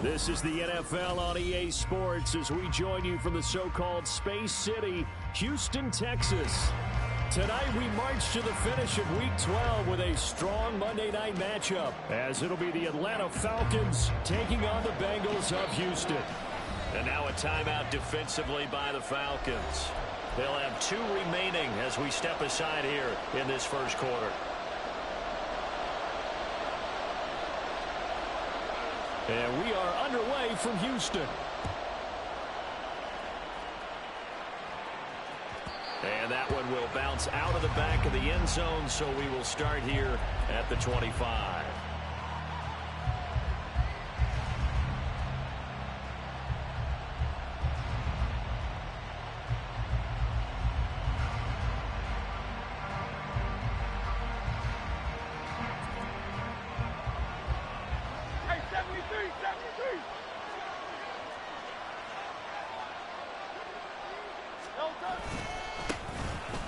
This is the NFL on EA Sports as we join you from the so-called Space City, Houston, Texas. Tonight we march to the finish of Week 12 with a strong Monday night matchup, as it'll be the Atlanta Falcons taking on the Bengals of Houston. And now a timeout defensively by the Falcons. They'll have 2 remaining as we step aside here in this first quarter. And we are underway from Houston. And that one will bounce out of the back of the end zone, so we will start here at the 25.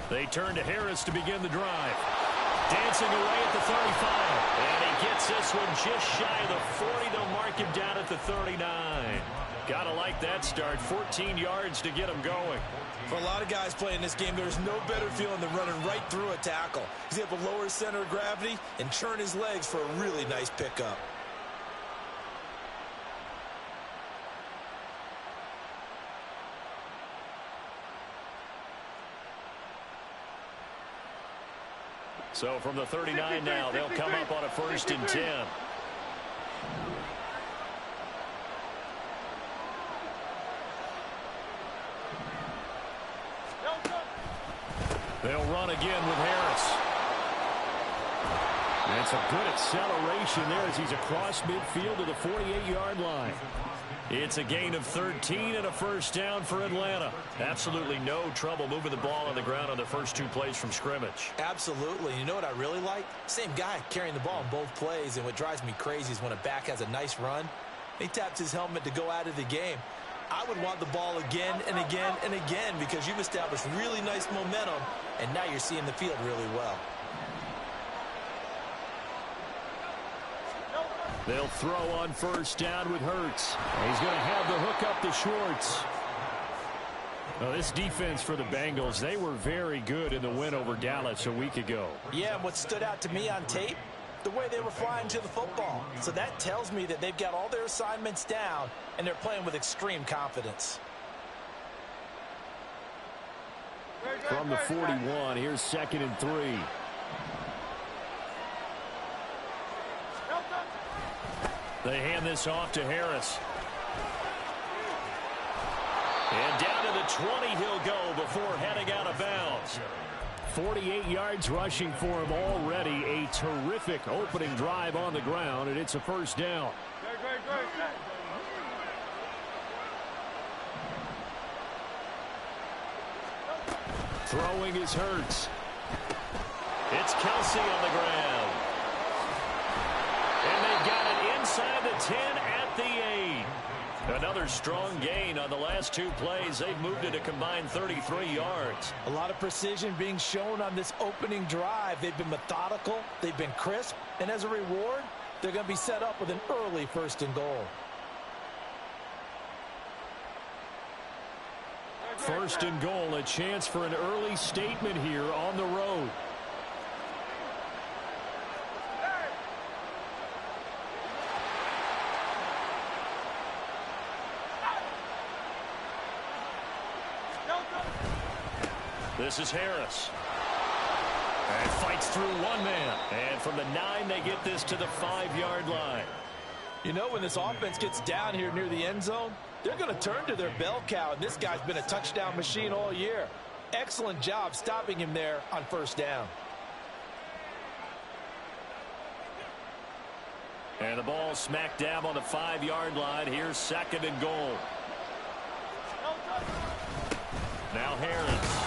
They turn to Harris to begin the drive. Dancing away at the 35. And he gets this one just shy of the 40. They'll mark him down at the 39. Gotta like that start. 14 yards to get him going. For a lot of guys playing this game, there's no better feeling than running right through a tackle. He's able to lower his center of gravity and churn his legs for a really nice pickup. So from the 39 now, they'll come up on a 1st and 10. They'll run again with Harris. And some good acceleration there as he's across midfield to the 48-yard line. It's a gain of 13 and a 1st down for Atlanta. Absolutely no trouble moving the ball on the ground on the first 2 plays from scrimmage. Absolutely. You know what I really like? Same guy carrying the ball in both plays, and what drives me crazy is when a back has a nice run, he taps his helmet to go out of the game. I would want the ball again and again and again because you've established really nice momentum, and now you're seeing the field really well. They'll throw on 1st down with Hurts. He's going to have the hook up to Schwartz. Well, this defense for the Bengals, they were very good in the win over Dallas a week ago. Yeah, and what stood out to me on tape, the way they were flying to the football. So that tells me that they've got all their assignments down, and they're playing with extreme confidence. From the 41, here's 2nd and 3. They hand this off to Harris. And down to the 20 he'll go before heading out of bounds. 48 yards rushing for him already. A terrific opening drive on the ground, and it's a 1st down. Throwing is Hurts. It's Kelsey on the ground. And they've got it inside the 10 at the 8. Another strong gain on the last 2 plays. They've moved it a combined 33 yards. A lot of precision being shown on this opening drive. They've been methodical. They've been crisp. And as a reward, they're going to be set up with an early 1st and goal. 1st and goal, a chance for an early statement here on the road. This is Harris. And fights through one man. And from the 9, they get this to the 5-yard line. You know, when this offense gets down here near the end zone, they're going to turn to their bell cow. And this guy's been a touchdown machine all year. Excellent job stopping him there on 1st down. And the ball smack dab on the 5-yard line. Here's 2nd and goal. Now Harris.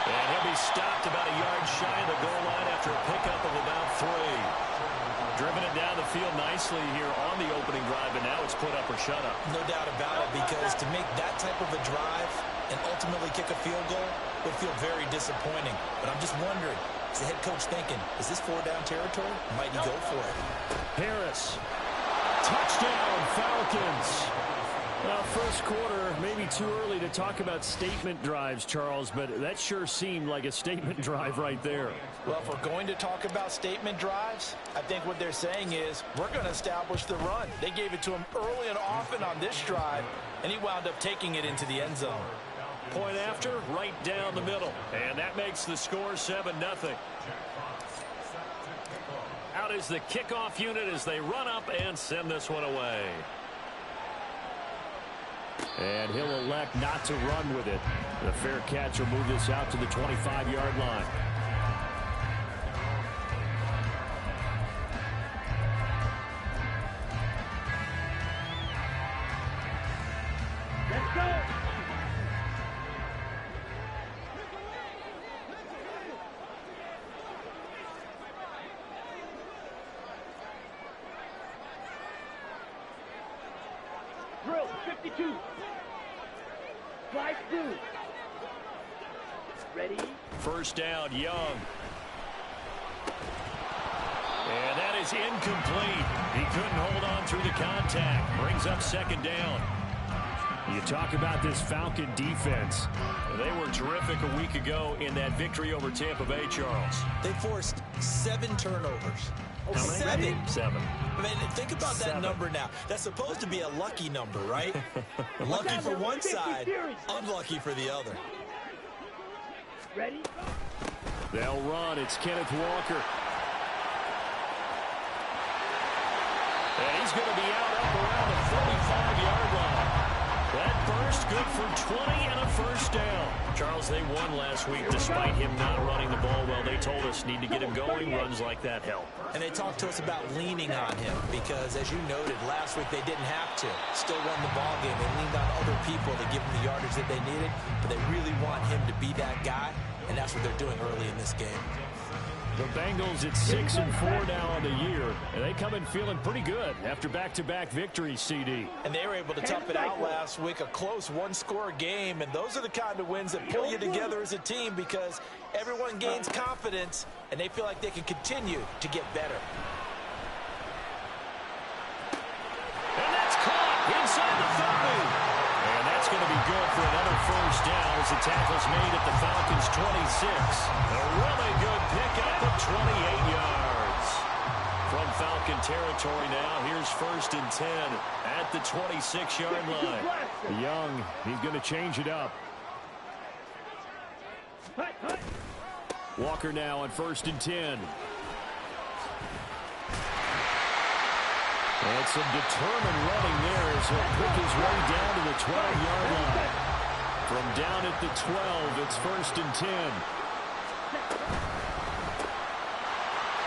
And he'll be stopped about a yard shy of the goal line after a pickup of about 3. Driven it down the field nicely here on the opening drive, and now it's put up or shut up. No doubt about it, because to make that type of a drive and ultimately kick a field goal would feel very disappointing. But I'm just wondering, is the head coach thinking, is this 4-down territory? Might he go for it? Harris Touchdown, Falcons. Well, first quarter, maybe too early to talk about statement drives, Charles, but that sure seemed like a statement drive right there. Well, if we're going to talk about statement drives, I think what they're saying is we're going to establish the run. They gave it to him early and often on this drive, and he wound up taking it into the end zone. Point after, right down the middle, and that makes the score 7-0. Out is the kickoff unit as they run up and send this one away. And he'll elect not to run with it. The fair catch will move this out to the 25-yard line. Let's go. Drill 52. Slide 2. Ready? First down, Young. And that is incomplete. He couldn't hold on through the contact. Brings up second down. You talk about this Falcon defense. They were terrific a week ago in that victory over Tampa Bay, Charles. They forced 7 turnovers. How many? 7. I mean, think about that number now. That's supposed to be a lucky number, right? Lucky for one side, unlucky for the other. Ready? They'll run. It's Kenneth Walker. And he's going to be out up around the 45-yard line. That burst good for 20 and a first down. Charles, they won last week despite him not running the ball well. They told us need to get him going. Runs like that help. And they talked to us about leaning on him because, as you noted, last week they didn't have to. Still won the ball game. They leaned on other people to give them the yardage that they needed, but they really want him to be that guy, and that's what they're doing early in this game. The Bengals at 6-4 now on the year, and they come in feeling pretty good after back-to-back victories, CD. And they were able to tough it out last week, a close one-score game, and those are the kind of wins that pull you together as a team because everyone gains confidence, and they feel like they can continue to get better. And that's caught inside the 30. And that's going to be good for another first down as the tackle's made at the Falcons' 26. A really good pickup of 28 yards. From Falcon territory now, here's 1st and 10 at the 26-yard line. Young, he's going to change it up. Walker now on 1st and 10. And some determined running there as he'll pick his way down to the 12-yard line. From down at the 12, it's 1st and 10.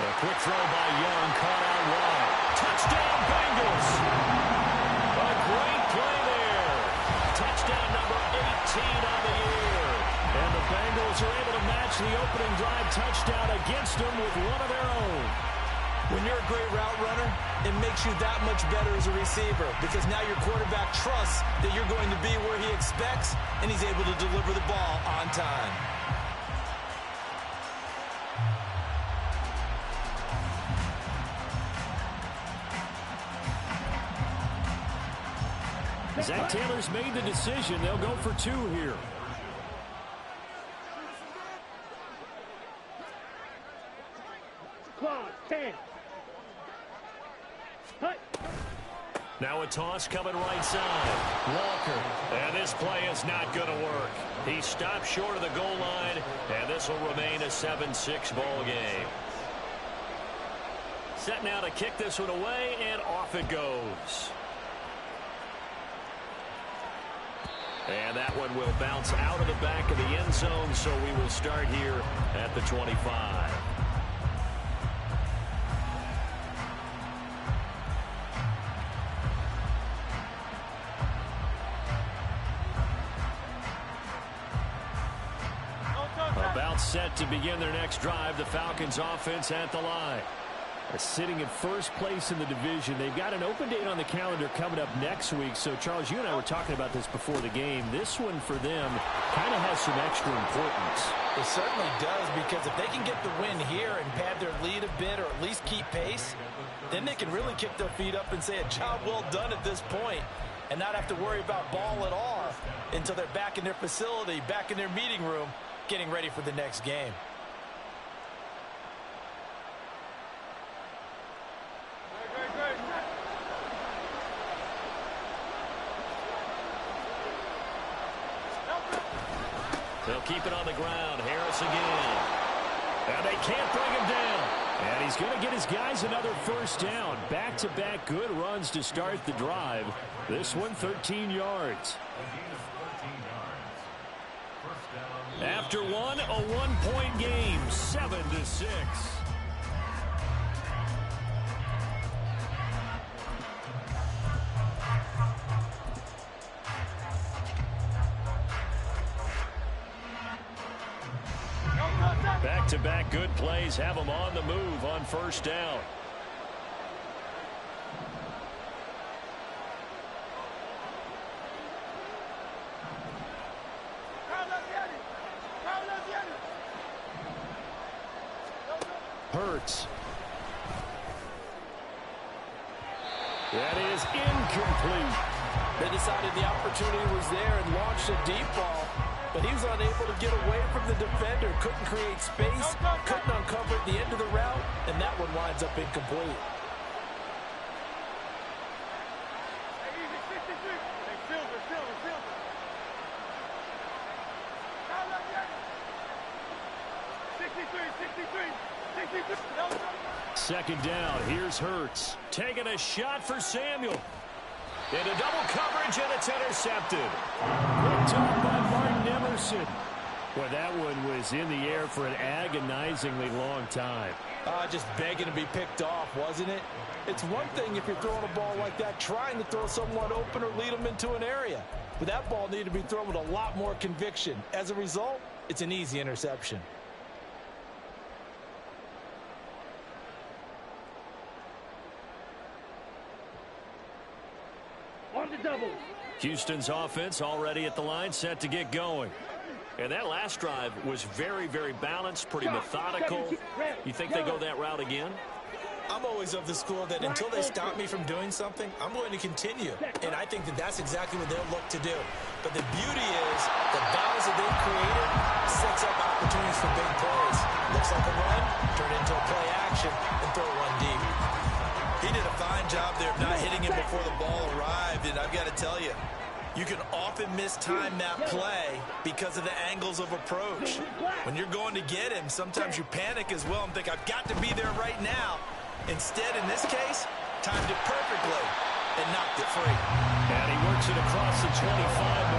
A quick throw by Young, caught out wide. Touchdown, Bengals! A great play there. Touchdown number 18 on the year. And the Bengals are able to match the opening drive touchdown against them with one of their own. When you're a great route runner, it makes you that much better as a receiver because now your quarterback trusts that you're going to be where he expects, and he's able to deliver the ball on time. Zach Taylor's made the decision. They'll go for 2 here. Clock 10. Now a toss coming right side. Walker. And this play is not going to work. He stopped short of the goal line, and this will remain a 7-6 ball game. Set now to kick this one away, and off it goes. And that one will bounce out of the back of the end zone, so we will start here at the 25. About set to begin their next drive, the Falcons offense at the line. Sitting in first place in the division. They've got an open date on the calendar coming up next week. So, Charles, you and I were talking about this before the game. This one for them kind of has some extra importance. It certainly does, because if they can get the win here and pad their lead a bit, or at least keep pace, then they can really kick their feet up and say a job well done at this point and not have to worry about ball at all until they're back in their facility, back in their meeting room, getting ready for the next game. They'll keep it on the ground. Harris again. And they can't bring him down. And he's going to get his guys another first down. Back-to-back good runs to start the drive. This one 13 yards. After one, a one-point game, 7-6. Back-to-back good plays have them on the move on first down. Hurts. That is incomplete. They decided the opportunity was there and launched a deep ball, but he was unable to get away from the defender, couldn't create space, couldn't uncover at the end of the route, and that one winds up incomplete. Second down, here's Hurts. Taking a shot for Samuel. Into double coverage, and it's intercepted. Picked up by Martin Emerson. Well, that one was in the air for an agonizingly long time. Just begging to be picked off, wasn't it? It's one thing if you're throwing a ball like that, trying to throw someone open or lead them into an area. But that ball needed to be thrown with a lot more conviction. As a result, it's an easy interception. On the double. Houston's offense already at the line, set to get going. And that last drive was very, very balanced, pretty methodical. You think they go that route again? I'm always of the school that until they stop me from doing something, I'm going to continue. And I think that that's exactly what they'll look to do. But the beauty is the balance that they've created sets up opportunities for big plays. Looks like a run, turn into a play action, and throw one deep. He did a fine job there of not hitting him before the ball arrived. And I've got to tell you, you can often mistime that play because of the angles of approach. When you're going to get him, sometimes you panic as well and think, I've got to be there right now. Instead, in this case, timed it perfectly and knocked it free. And he works it across the 25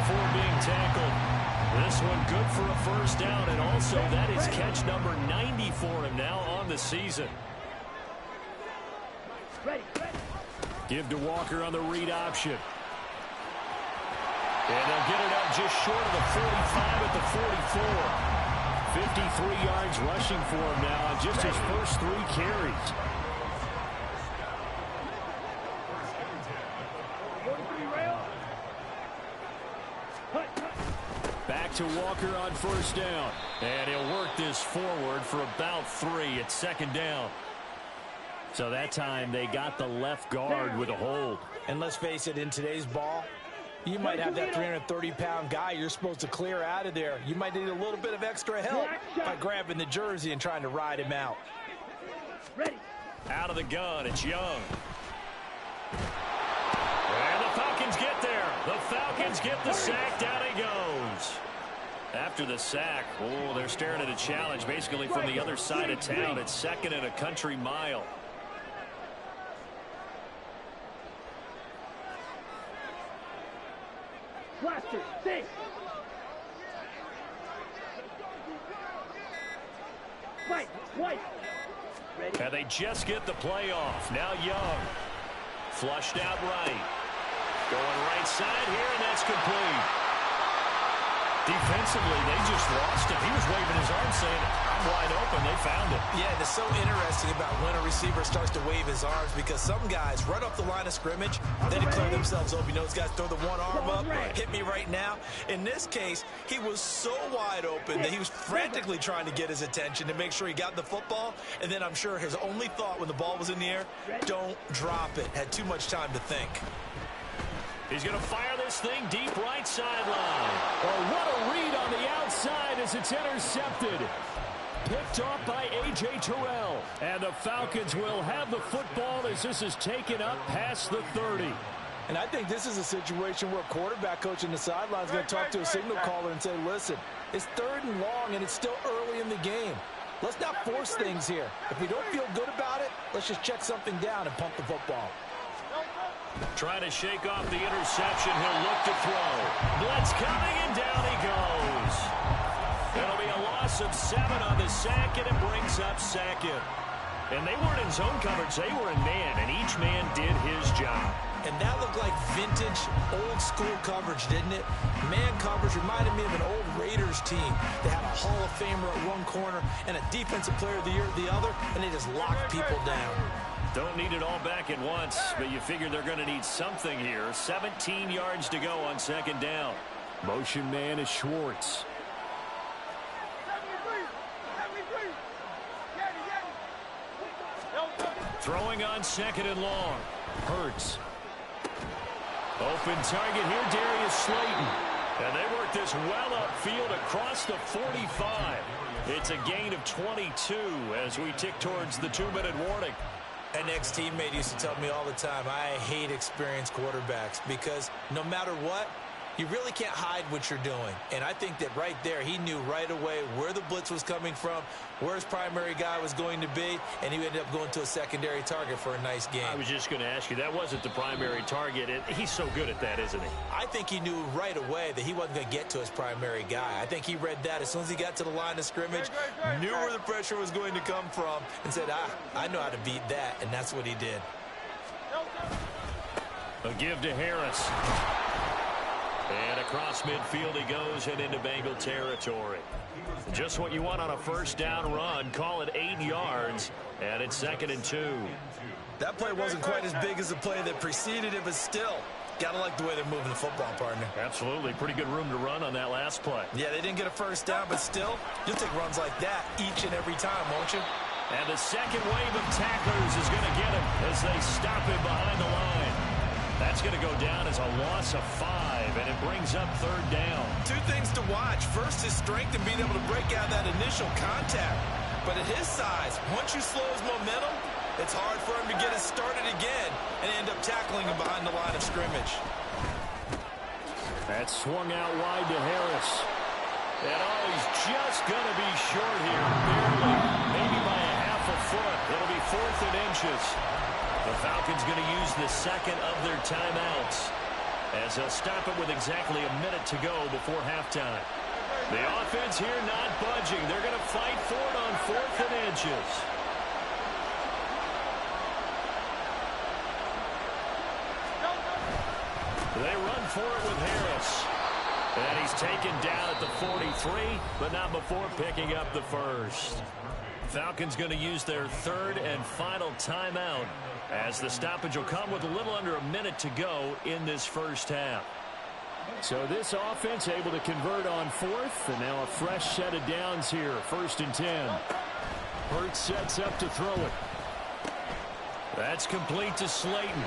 before being tackled. This one good for a first down, and also that is catch number 90 for him now on the season. Give to Walker on the read option. And they'll get it up just short of the 45 at the 44. 53 yards rushing for him now on just his first 3 carries. Back to Walker on first down. And he'll work this forward for about 3 at second down. So that time they got the left guard with a hold. And let's face it, in today's ball, you might have that 330-pound guy you're supposed to clear out of there. You might need a little bit of extra help by grabbing the jersey and trying to ride him out. Out of the gun, it's Young. And the Falcons get there. The Falcons get the sack. Down he goes. After the sack, oh, they're staring at a challenge basically from the other side of town. It's second and a country mile. Blaster, 6. Fight, twice. Ready? And they just get the play off. Now Young. Flushed out right. Going right side here, and that's complete. Defensively, they just lost him. He was waving his arm saying, I'm wide open. They found it. Yeah, And it's so interesting about when a receiver starts to wave his arms, because some guys right off the line of scrimmage, they declare themselves open. You know, those guys throw the one arm up, hit me right now. In this case, he was so wide open that he was frantically trying to get his attention to make sure he got the football. And then I'm sure his only thought when the ball was in the air, don't drop it. Had too much time to think. He's going to fire this thing deep right sideline. Oh, what a read on the outside as it's intercepted. Picked off by A.J. Terrell. And the Falcons will have the football as this is taken up past the 30. And I think this is a situation where a quarterback coach in the sideline is going to talk to a signal caller and say, listen, it's 3rd and long and it's still early in the game. Let's not force things here. If we don't feel good about it, let's just check something down and pump the football. Trying to shake off the interception. He'll look to throw. Blitz coming, and down he goes. It'll be a loss of 7 on the sack, and it brings up 2nd. And they weren't in zone coverage. They were in man, and each man did his job. And that looked like vintage, old-school coverage, didn't it? Man coverage reminded me of an old Raiders team. They had a Hall of Famer at one corner and a Defensive Player of the Year at the other, and they just locked people down. Don't need it all back at once, but you figure they're going to need something here. 17 yards to go on 2nd down. Motion man is Schwartz. Throwing on 2nd and long. Hurts. Open target here, Darius Slayton. And they work this well upfield across the 45. It's a gain of 22 as we tick towards the 2-minute warning. An ex-teammate used to tell me all the time, I hate experienced quarterbacks because no matter what, you really can't hide what you're doing. And I think that right there, he knew right away where the blitz was coming from, where his primary guy was going to be, and he ended up going to a secondary target for a nice game. I was just going to ask you, that wasn't the primary target. He's so good at that, isn't he? I think he knew right away that he wasn't going to get to his primary guy. I think he read that as soon as he got to the line of scrimmage, knew where the pressure was going to come from, and said, I know how to beat that, and that's what he did. A give to Harris. And across midfield he goes and into Bengal territory. Just what you want on a 1st down run. Call it 8 yards. And it's 2nd and 2. That play wasn't quite as big as the play that preceded it, but still, gotta like the way they're moving the football, partner. Absolutely. Pretty good room to run on that last play. Yeah, they didn't get a 1st down, but still, you'll take runs like that each and every time, won't you? And the second wave of tacklers is going to get him as they stop him behind the line. That's going to go down as a loss of 5, and it brings up 3rd down. 2 things to watch. First, his strength and being able to break out that initial contact. But at his size, once you slow his momentum, it's hard for him to get it started again and end up tackling him behind the line of scrimmage. That swung out wide to Harris. And he's just going to be short here, barely, maybe by a half a foot. It'll be 4th and inches. The Falcons going to use the 2nd of their timeouts as they'll stop it with exactly a minute to go before halftime. The offense here not budging. They're going to fight for it on 4th and inches. They run for it with Harris. And he's taken down at the 43, but not before picking up the 1st. Falcons going to use their 3rd and final timeout as the stoppage will come with a little under a minute to go in this 1st half. So this offense able to convert on 4th, and now a fresh set of downs here, 1st and 10. Hurts sets up to throw it. That's complete to Slayton.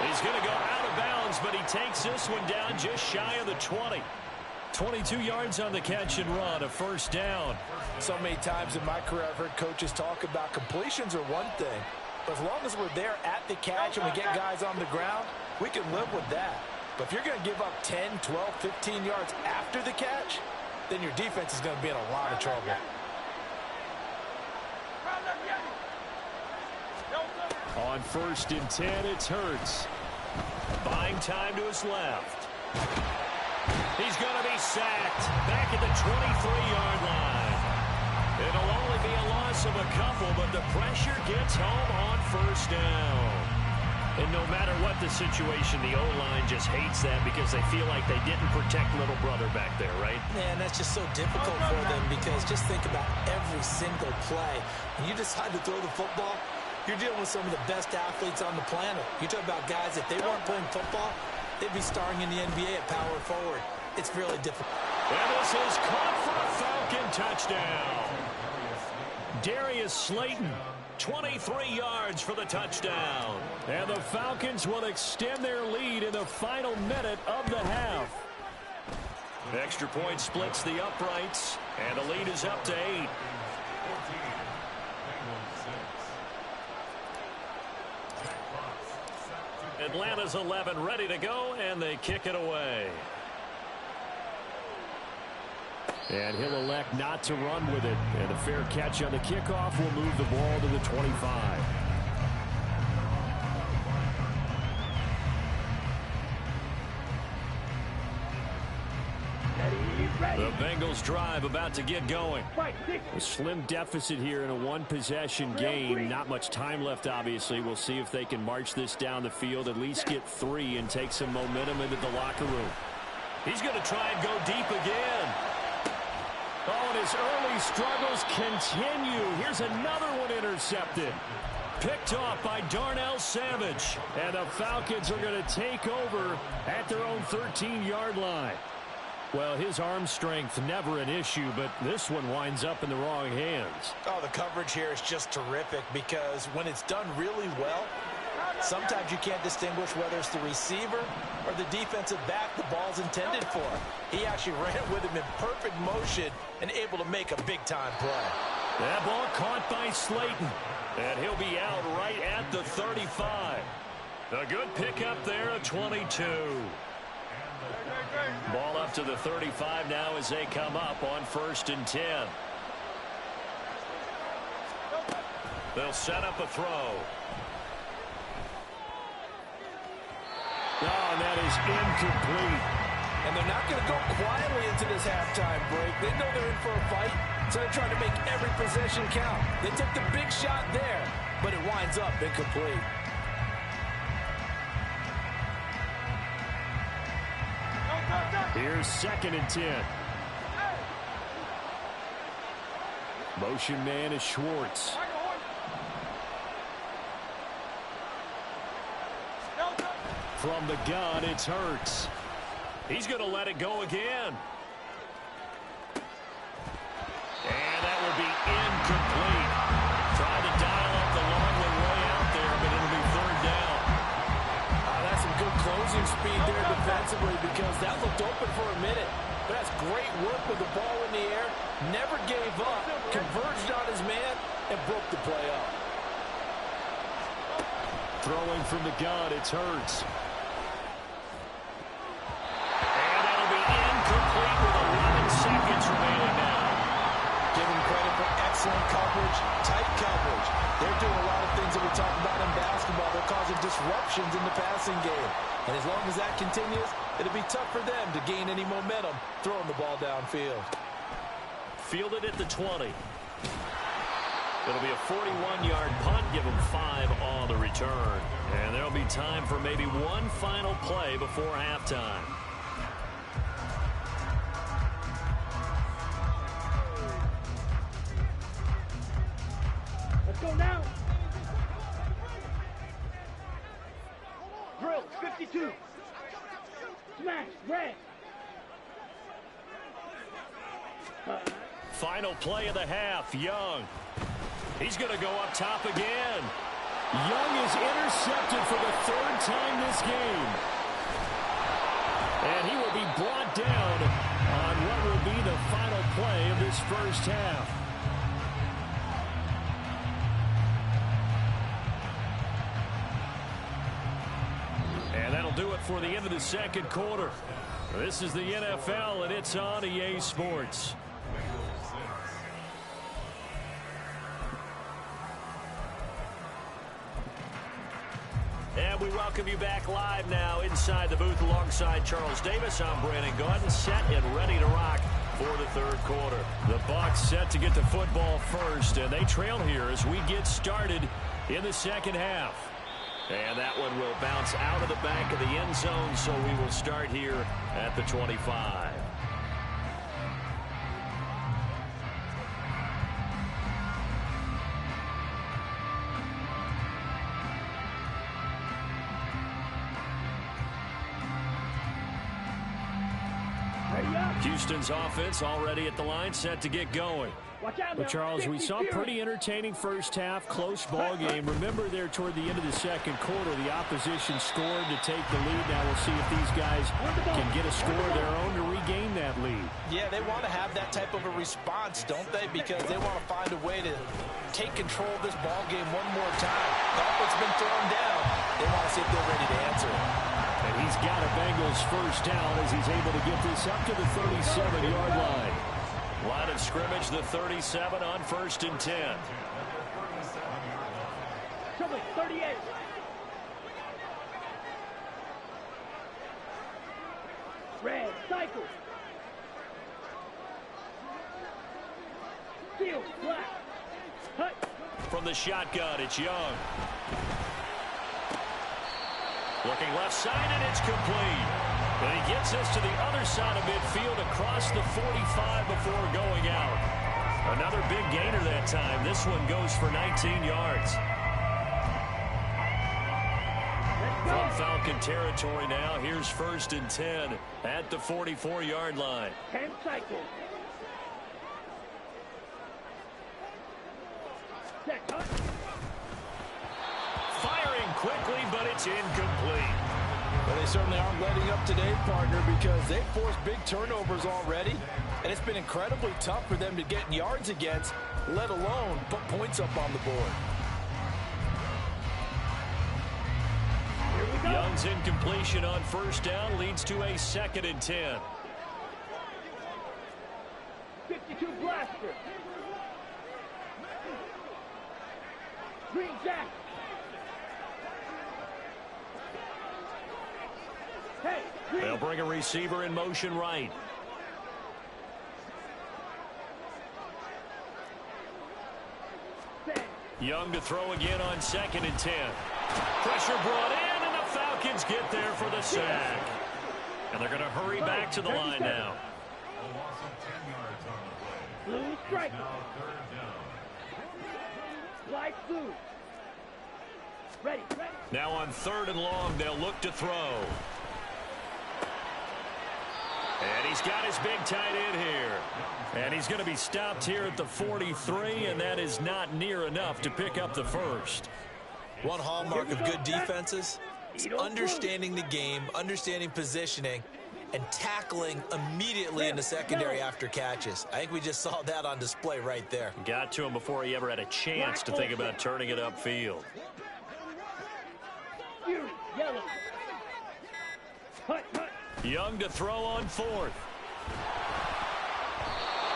He's going to go out of bounds, but he takes this one down just shy of the 20. 22 yards on the catch and run, a 1st down. So many times in my career I've heard coaches talk about completions are one thing, but as long as we're there at the catch and we get guys on the ground, we can live with that. But if you're going to give up 10, 12, 15 yards after the catch, then your defense is going to be in a lot of trouble. On 1st and 10, it's Hurts. Buying time to his left. He's going to be sacked back at the 23-yard line. It'll only be a loss of a couple, but the pressure gets home on 1st down. And no matter what the situation, the O-line just hates that because they feel like they didn't protect little brother back there, right? Man, that's just so difficult for them because just think about every single play. When you decide to throw the football, you're dealing with some of the best athletes on the planet. You talk about guys, if they weren't playing football, they'd be starring in the NBA at power forward. It's really difficult. And this is caught for a Falcon touchdown. Darius Slayton, 23 yards for the touchdown. And the Falcons will extend their lead in the final minute of the half. Extra point splits the uprights, and the lead is up to 8. Atlanta's 11 ready to go, and they kick it away. And he'll elect not to run with it. And a fair catch on the kickoff will move the ball to the 25. The Bengals drive about to get going. A slim deficit here in a one-possession game. Not much time left, obviously. We'll see if they can march this down the field, at least get 3 and take some momentum into the locker room. He's going to try and go deep again. Oh, and his early struggles continue. Here's another one intercepted. Picked off by Darnell Savage. And the Falcons are going to take over at their own 13-yard line. Well, his arm strength never an issue, but this one winds up in the wrong hands. Oh, the coverage here is just terrific because when it's done really well, sometimes you can't distinguish whether it's the receiver or the defensive back the ball's intended for. He actually ran with him in perfect motion and able to make a big-time play. That ball caught by Slayton, and he'll be out right at the 35. A good pickup there at 22. Ball up to the 35 now as they come up on 1st and 10. They'll set up a throw. Oh, and that is incomplete. And they're not going to go quietly into this halftime break. They know they're in for a fight, so they're trying to make every possession count. They took the big shot there, but it winds up incomplete. Here's 2nd and 10. Motion man is Schwartz. From the gun, it's Hurts. He's going to let it go again. And that will be incomplete. Trying to dial up the long one way out there, but it'll be 3rd down. That's some good closing speed there defensively because that looked open for a minute. But that's great work with the ball in the air. Never gave up, converged on his man, and broke the play up. Throwing from the gun, it's Hurts. Incomplete with 11 seconds remaining now. Give him credit for excellent coverage, tight coverage. They're doing a lot of things that we talk about in basketball. They're causing disruptions in the passing game. And as long as that continues, it'll be tough for them to gain any momentum throwing the ball downfield. Fielded at the 20. It'll be a 41-yard punt. Give them 5 on the return. And there'll be time for maybe one final play before halftime. Go now. Drill, 52. Smash, red. Final play of the half, Young. He's going to go up top again. Young is intercepted for the 3rd time this game. And he will be brought down on what will be the final play of this first half. And that'll do it for the end of the 2nd quarter. This is the NFL, and it's on EA Sports. And we welcome you back live now inside the booth alongside Charles Davis. I'm Brandon Gaudin, set and ready to rock for the 3rd quarter. The Bucs set to get the football first, and they trail here as we get started in the 2nd half. And that one will bounce out of the back of the end zone, so we will start here at the 25. Houston's offense already at the line, set to get going. Well, Charles, we saw a pretty entertaining first half, close ball game. Remember there toward the end of the second quarter, the opposition scored to take the lead. Now we'll see if these guys can get a score of their own to regain that lead. Yeah, they want to have that type of a response, don't they? Because they want to find a way to take control of this ball game one more time. It's been thrown down. They want to see if they're ready to answer it. And he's got a Bengals first down as he's able to get this up to the 37-yard line. Line of scrimmage, the 37 on 1st and 10. Trouble 38. Red, cycle. Field, black. Hut. From the shotgun, it's Young. Looking left side, and it's complete. And he gets us to the other side of midfield across the 45 before going out. Another big gainer that time. This one goes for 19 yards. From Falcon territory now, here's 1st and 10 at the 44-yard line. 10 cycle. Set, hut. Firing quickly, but it's incomplete. Well, they certainly aren't letting up today, partner, because they've forced big turnovers already, and it's been incredibly tough for them to get yards against, let alone put points up on the board. Young's incompletion on 1st down leads to a 2nd and 10. 52 blaster. Green jack. Hey, green. They'll bring a receiver in motion right. Young to throw again on 2nd and 10. Pressure brought in, and the Falcons get there for the sack. And they're going to hurry back to the line now. Blue strike. Light blue. Ready. Now on 3rd and long, they'll look to throw. And he's got his big tight end here. And he's going to be stopped here at the 43, and that is not near enough to pick up the first. One hallmark of good defenses is understanding the game, understanding positioning, and tackling immediately in the secondary after catches. I think we just saw that on display right there. Got to him before he ever had a chance to think about turning it upfield. Yellow. Hut. Young to throw on 4th.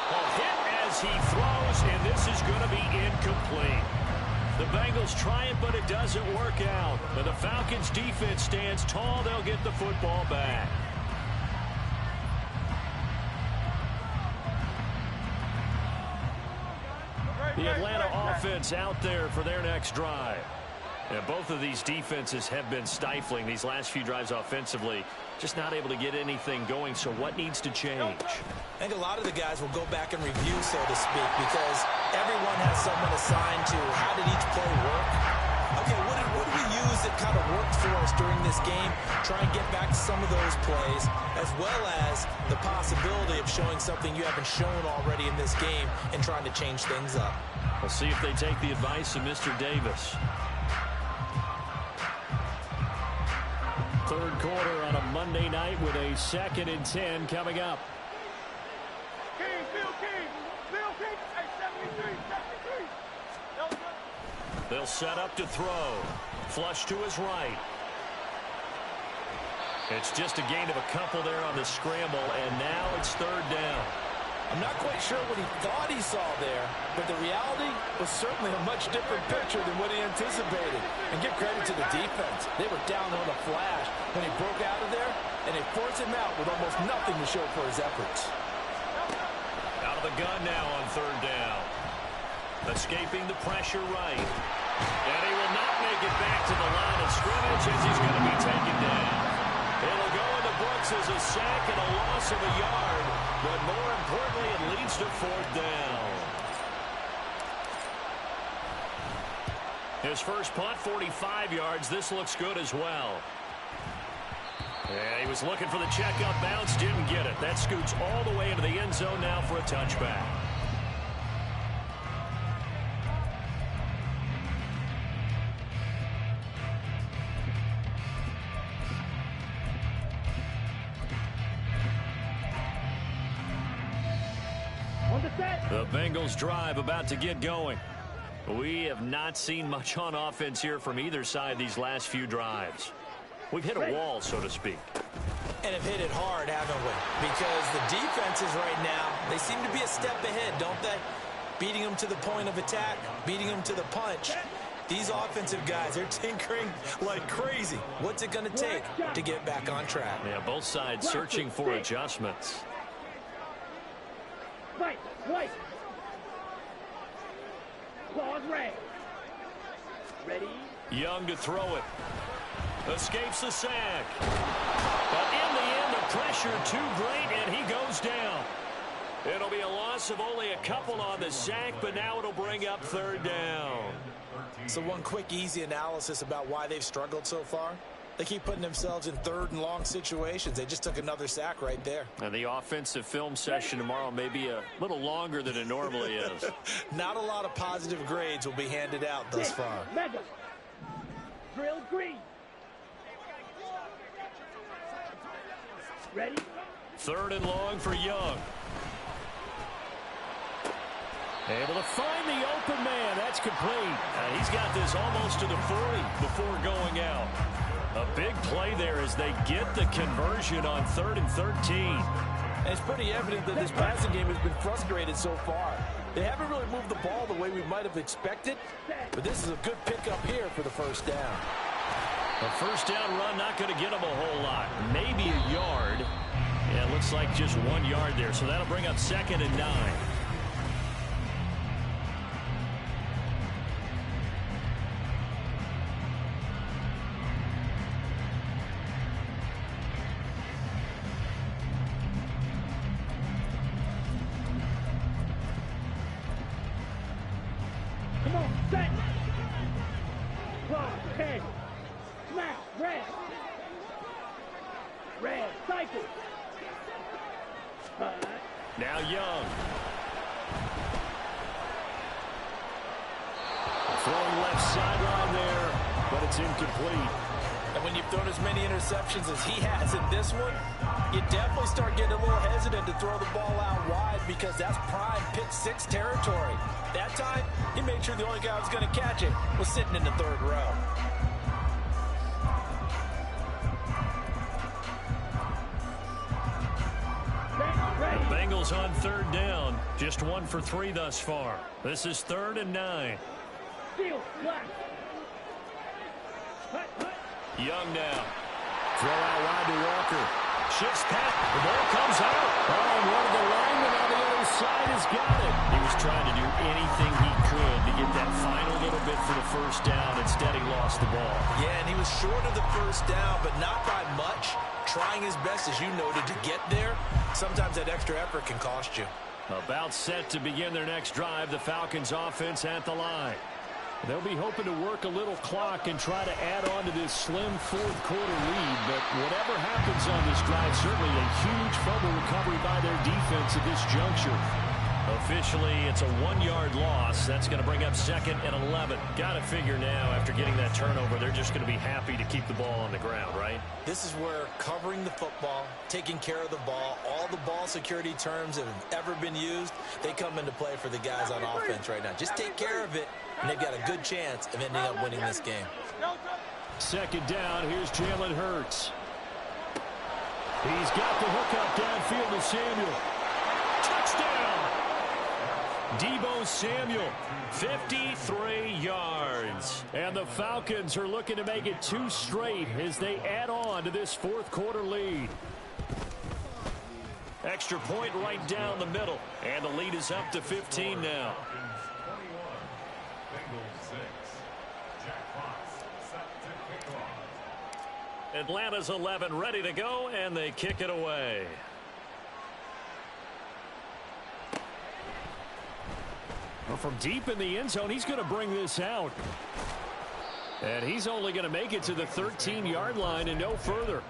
A hit as he throws, and this is going to be incomplete. The Bengals try it, but it doesn't work out. But the Falcons' defense stands tall. They'll get the football back. The Atlanta offense out there for their next drive. And both of these defenses have been stifling these last few drives offensively. Just not able to get anything going, so what needs to change? I think a lot of the guys will go back and review, so to speak, because everyone has someone assigned to how did each play work. Okay, what did we use that kind of worked for us during this game? Try and get back to some of those plays, as well as the possibility of showing something you haven't shown already in this game and trying to change things up. We'll see if they take the advice of Mr. Davis. 3rd quarter on a Monday night with a 2nd and 10 coming up. King, Bill King, hey, 73. They'll set up to throw. Flush to his right. It's just a gain of a couple there on the scramble, and now it's 3rd down. I'm not quite sure what he thought he saw there, but the reality was certainly a much different picture than what he anticipated. And give credit to the defense. They were down on the flash when he broke out of there, and they forced him out with almost nothing to show for his efforts. Out of the gun now on 3rd down. Escaping the pressure right. And he will not make it back to the line of scrimmage as he's going to be taken down. It'll go in the books as a sack and a loss of a yard, but more importantly, it leads to 4th down. His first punt, 45 yards. This looks good as well. And he was looking for the check-up bounce, didn't get it. That scoots all the way into the end zone now for a touchback. The Bengals drive about to get going. We have not seen much on offense here from either side these last few drives. We've hit a wall, so to speak. And have hit it hard, haven't we? Because the defenses right now, they seem to be a step ahead, don't they? Beating them to the point of attack, beating them to the punch. These offensive guys, they're tinkering like crazy. What's it going to take to get back on track? Yeah, both sides searching for adjustments. Fight, white. Claws red. Ready? Young to throw it. Escapes the sack. But in the end, the pressure too great, and he goes down. It'll be a loss of only a couple on the sack, but now it'll bring up 3rd down. So one quick, easy analysis about why they've struggled so far. They keep putting themselves in 3rd and long situations. They just took another sack right there. And the offensive film session tomorrow may be a little longer than it normally is. Not a lot of positive grades will be handed out thus far. Mega. Drill green. Ready? 3rd and long for Young. Able to find the open man. That's complete. And he's got this almost to the 40 before going out. A big play there as they get the conversion on 3rd and 13. And it's pretty evident that this passing game has been frustrated so far. They haven't really moved the ball the way we might have expected, but this is a good pickup here for the 1st down. A 1st down run not going to get them a whole lot. Maybe a yard. Yeah, it looks like just 1 yard there, so that'll bring up 2nd and 9. Come on, set. Claws, head. Smash, red. Red, cycle. Now Young. Throwing left sideline there, but it's incomplete. And when you've thrown as many interceptions as he has in this one, you definitely start getting a little hesitant to throw the ball out wide because that's prime pick 6 territory. That time, he made sure the only guy who was going to catch it was sitting in the 3rd row. The Bengals on 3rd down. Just 1 for 3 thus far. This is 3rd and 9. Young now. Throw out wide to Walker. Shifts back. The ball comes out. Oh, and one of the linemen on the other side has got it. He was trying to do anything he could to get that final little bit for the 1st down. Instead, he lost the ball. Yeah, and he was short of the 1st down, but not by much. Trying his best, as you noted, to get there. Sometimes that extra effort can cost you. About set to begin their next drive, the Falcons offense at the line. They'll be hoping to work a little clock and try to add on to this slim 4th quarter lead. But whatever happens on this drive, certainly a huge fumble recovery by their defense at this juncture. Officially, it's a 1-yard loss. That's going to bring up 2nd and 11. Got to figure now, after getting that turnover, they're just going to be happy to keep the ball on the ground, right? This is where covering the football, taking care of the ball, all the ball security terms that have ever been used, they come into play for the guys on offense right now. Just take care of it, and they've got a good chance of ending up winning this game. 2nd down, here's Jalen Hurts. He's got the hook up downfield to Samuel. Touchdown! Deebo Samuel, 53 yards. And the Falcons are looking to make it 2 straight as they add on to this 4th quarter lead. Extra point right down the middle. And the lead is up to 15 now. Atlanta's 11 ready to go, and they kick it away. Well, from deep in the end zone, he's going to bring this out. And he's only going to make it to the 13-yard line and no further.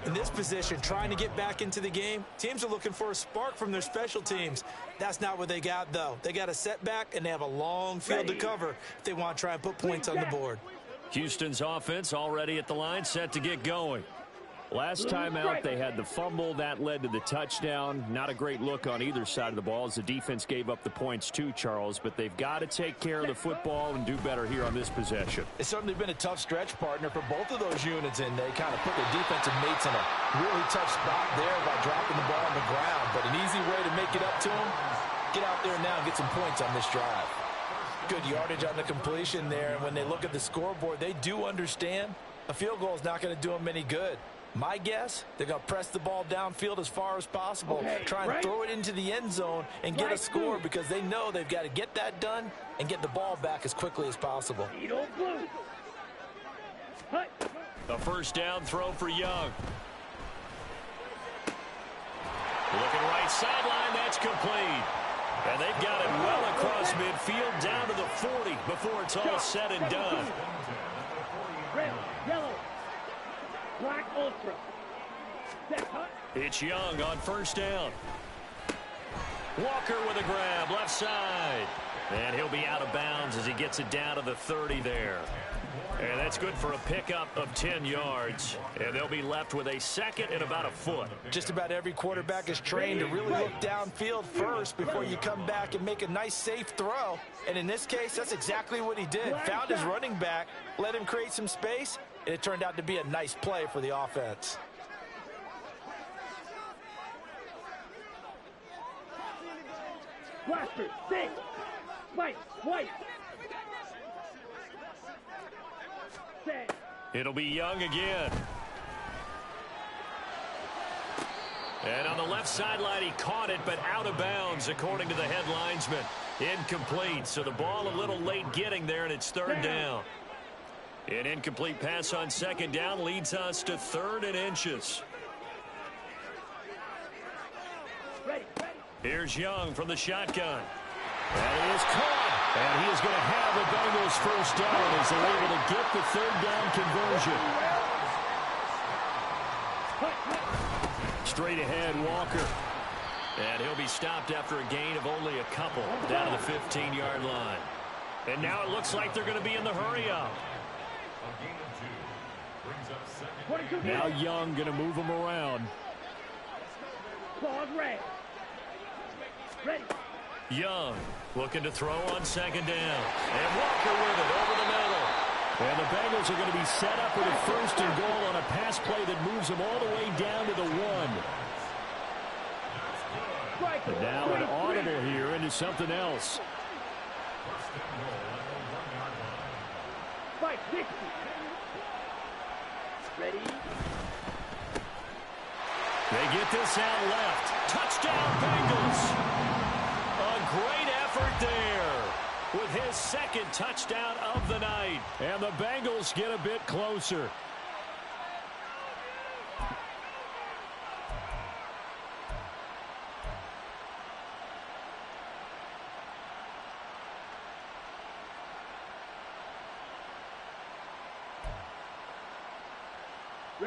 In this position, trying to get back into the game, teams are looking for a spark from their special teams. That's not what they got, though. They got a setback, and they have a long field to cover if they want to try and put points on the board. Houston's offense already at the line, set to get going. Last time out, they had the fumble. That led to the touchdown. Not a great look on either side of the ball as the defense gave up the points too, Charles. But they've got to take care of the football and do better here on this possession. It's certainly been a tough stretch, partner, for both of those units, and they kind of put their defensive mates in a really tough spot there by dropping the ball on the ground. But an easy way to make it up to them, get out there now and get some points on this drive. Good yardage on the completion there, and when they look at the scoreboard, they do understand a field goal is not going to do them any good. My guess, they're going to press the ball downfield as far as possible, try and throw it into the end zone and get a score because they know they've got to get that done and get the ball back as quickly as possible. A first down throw for Young. Looking right sideline, that's complete. And they've got it well across midfield down to the 40 before it's all said and done. Red, yellow, black, ultra. It's Young on first down. Walker with a grab, left side. And he'll be out of bounds as he gets it down to the 30 there. And that's good for a pickup of 10 yards. And they'll be left with a second and about a foot. Just about every quarterback is trained to really look downfield first before you come back and make a nice, safe throw. And in this case, that's exactly what he did. Found his running back, let him create some space, and it turned out to be a nice play for the offense. Blaster, six, white, white. It'll be Young again. And on the left sideline, he caught it, but out of bounds, according to the head linesman. Incomplete, so the ball a little late getting there, and it's third down. An incomplete pass on second down leads us to 3rd and inches. Here's Young from the shotgun. And he is caught. And he is going to have the Bengals first down as they're able to get the 3rd down conversion. Straight ahead, Walker. And he'll be stopped after a gain of only a couple down to the 15-yard line. And now it looks like they're going to be in the hurry-up. Now Young going to move him around. Young looking to throw on second down. And Walker with it over the middle. And the Bengals are going to be set up with a 1st and goal on a pass play that moves them all the way down to the 1. And now an audible here into something else. Ready? They get this out left. Touchdown, Bengals. A great effort there with his 2nd touchdown of the night. And the Bengals get a bit closer.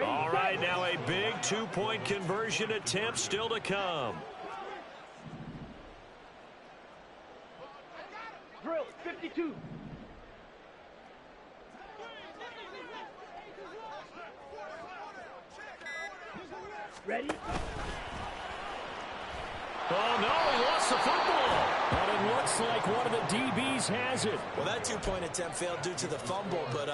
All right, now a big 2-point conversion attempt still to come. Drill, 52. Ready? Oh, no, he lost the football. But it looks like one of the DBs has it. Well, that 2-point attempt failed due to the fumble, but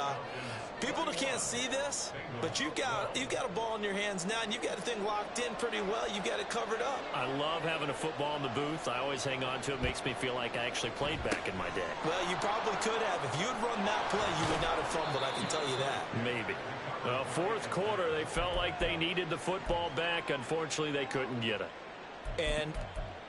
people that can't see this, but you've got a ball in your hands now, and you've got the thing locked in pretty well. You've got it covered up. I love having a football in the booth. I always hang on to it. Makes me feel like I actually played back in my day. Well, you probably could have. If you had run that play, you would not have fumbled, I can tell you that. Maybe. 4th quarter, they felt like they needed the football back. Unfortunately, they couldn't get it. And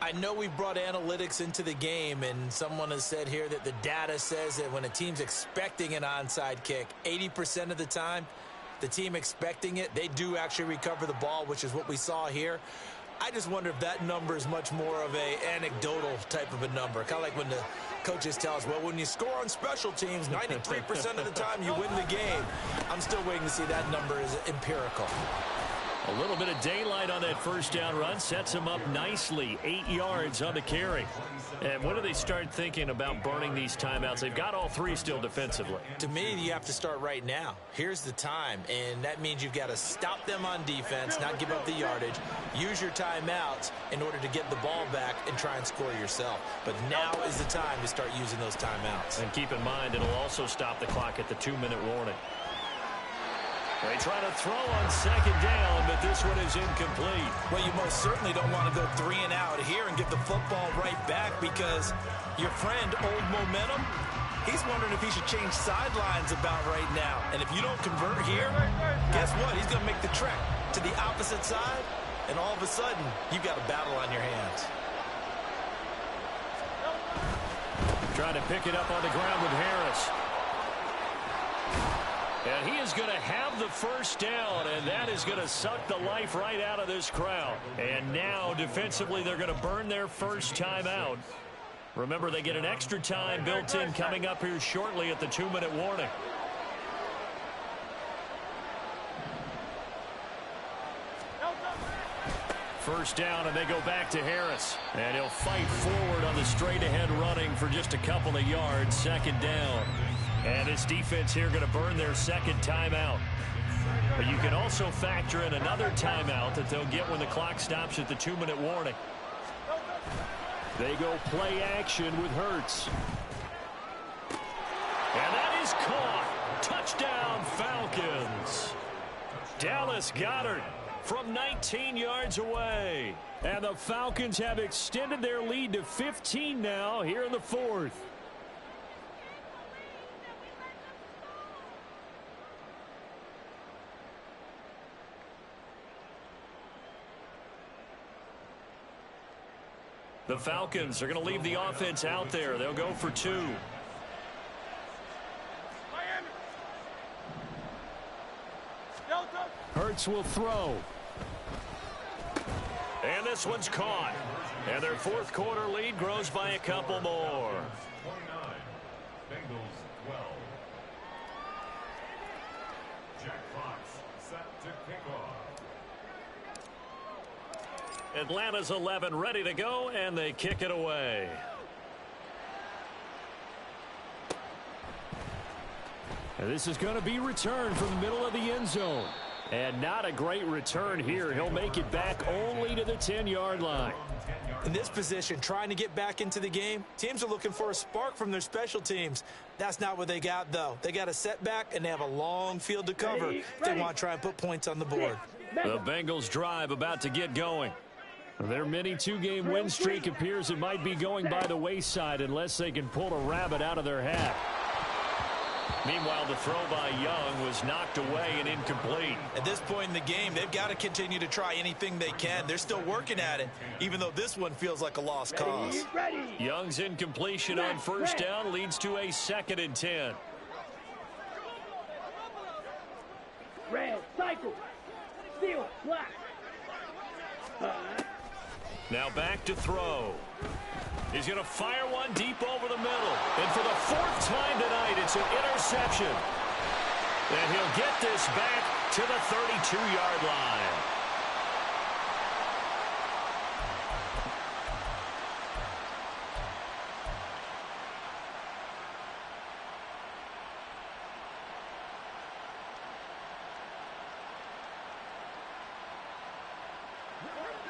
I know we've brought analytics into the game, and someone has said here that the data says that when a team's expecting an onside kick, 80% of the time, the team expecting it, they do actually recover the ball, which is what we saw here. I just wonder if that number is much more of a anecdotal type of a number. Kind of like when the coaches tell us, well, when you score on special teams, 93% of the time you win the game. I'm still waiting to see that number is empirical. A little bit of daylight on that first down run sets him up nicely. 8 yards on the carry. And when do they start thinking about burning these timeouts? They've got all three still defensively. To me, you have to start right now. Here's the time, and that means you've got to stop them on defense, not give up the yardage. Use your timeouts in order to get the ball back and try and score yourself. But now is the time to start using those timeouts. And keep in mind, it'll also stop the clock at the 2-minute warning. They try to throw on second down, but this one is incomplete. Well, you most certainly don't want to go 3 and out here and get the football right back because your friend, Old Momentum, he's wondering if he should change sidelines about right now. And if you don't convert here, guess what? He's going to make the trek to the opposite side, and all of a sudden, you've got a battle on your hands. Trying to pick it up on the ground with Harris. And he is going to have the first down, and that is going to suck the life right out of this crowd. And now, defensively, they're going to burn their first timeout. Remember, they get an extra time built in coming up here shortly at the 2-minute warning. First down, and they go back to Harris. And he'll fight forward on the straight-ahead running for just a couple of yards. Second down. And this defense here going to burn their second timeout. But you can also factor in another timeout that they'll get when the clock stops at the 2-minute warning. They go play action with Hurts. And that is caught. Touchdown, Falcons. Dallas Goedert from 19 yards away. And the Falcons have extended their lead to 15 now here in the fourth. The Falcons are going to leave the offense out there. They'll go for 2. Hurts will throw. And this one's caught. And their fourth quarter lead grows by a couple more. 29, Bengals 12. Jack Fox set to kick off. Atlanta's 11 ready to go, and they kick it away. And this is going to be returned from the middle of the end zone. And not a great return here. He'll make it back only to the 10-yard line. In this position, trying to get back into the game, teams are looking for a spark from their special teams. That's not what they got, though. They got a setback, and they have a long field to cover if they want to try and put points on the board. The Bengals drive about to get going. Their mini 2-game win streak appears it might be going by the wayside unless they can pull a rabbit out of their hat. Meanwhile, the throw by Young was knocked away and incomplete. At this point in the game, they've got to continue to try anything they can. They're still working at it, even though this one feels like a lost cause. Young's incompletion on first down leads to a 2nd and 10. Red, cycle, steel, black. Now back to throw. He's going to fire one deep over the middle. And for the 4th time tonight, it's an interception. And he'll get this back to the 32-yard line.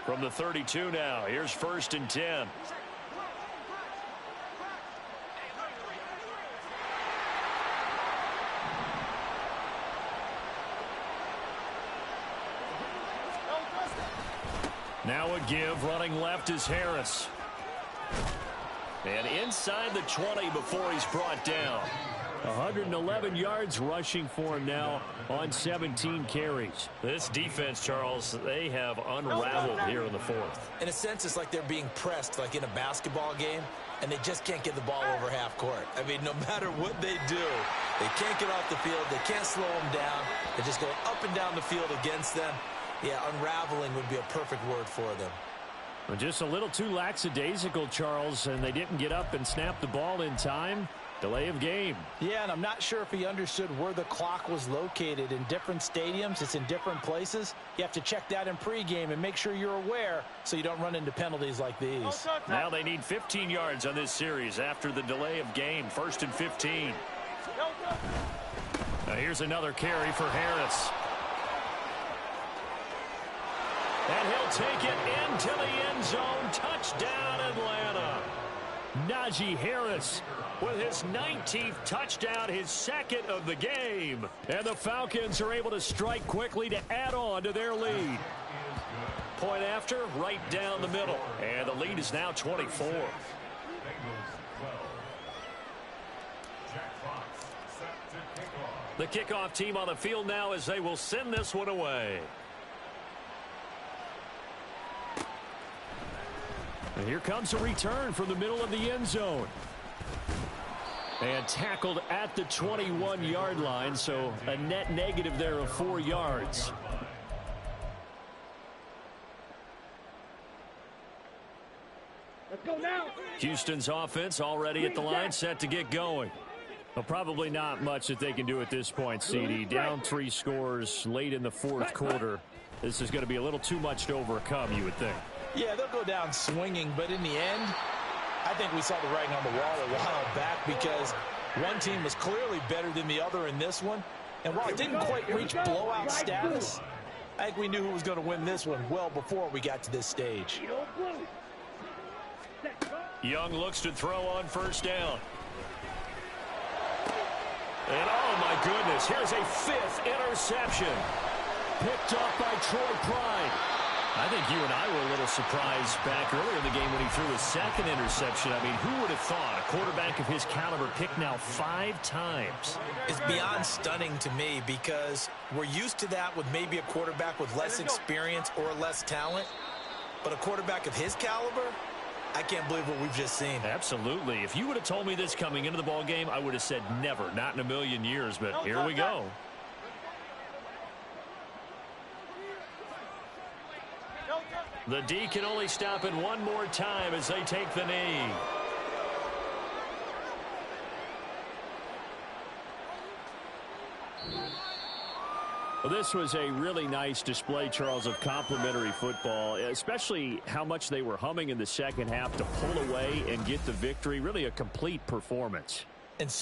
From the 32 now, here's 1st and 10. Now a give, running left is Harris. And inside the 20 before he's brought down. 111 yards rushing for him now on 17 carries. This defense, Charles, they have unraveled here in the fourth. In a sense, it's like they're being pressed like in a basketball game, and they just can't get the ball over half court. I mean, no matter what they do, they can't get off the field. They can't slow them down. They're just going up and down the field against them. Yeah, unraveling would be a perfect word for them. Well, just a little too lackadaisical, Charles, and they didn't get up and snap the ball in time. Delay of game. Yeah, and I'm not sure if he understood where the clock was located. In different stadiums, it's in different places. You have to check that in pregame and make sure you're aware so you don't run into penalties like these. Now they need 15 yards on this series after the delay of game. 1st and 15. Now here's another carry for Harris. And he'll take it into the end zone. Touchdown, Atlanta. Najee Harris with his 19th touchdown, his second of the game. And the Falcons are able to strike quickly to add on to their lead. Point after, right down the middle. And the lead is now 24. The kickoff team on the field now as they will send this one away. And here comes a return from the middle of the end zone. And tackled at the 21-yard line, so a net negative there of 4 yards. Let's go now. Houston's offense already at the line, set to get going. Well, probably not much that they can do at this point, CD. Down 3 scores late in the fourth quarter. This is going to be a little too much to overcome, you would think. Yeah, they'll go down swinging, but in the end, I think we saw the writing on the wall a while back because one team was clearly better than the other in this one. And while it didn't quite reach blowout status, I think we knew who was going to win this one well before we got to this stage. Young looks to throw on first down. And oh my goodness, here's a 5th interception. Picked up by Troy Pride. I think you and I were a little surprised back earlier in the game when he threw his 2nd interception. I mean, who would have thought a quarterback of his caliber picked now 5 times? It's beyond stunning to me because we're used to that with maybe a quarterback with less experience or less talent. But a quarterback of his caliber, I can't believe what we've just seen. Absolutely. If you would have told me this coming into the ball game, I would have said never, not in a million years. But here we go. The D can only stop it one more time as they take the knee. Well, this was a really nice display, Charles, of complimentary football, especially how much they were humming in the second half to pull away and get the victory. Really a complete performance. And so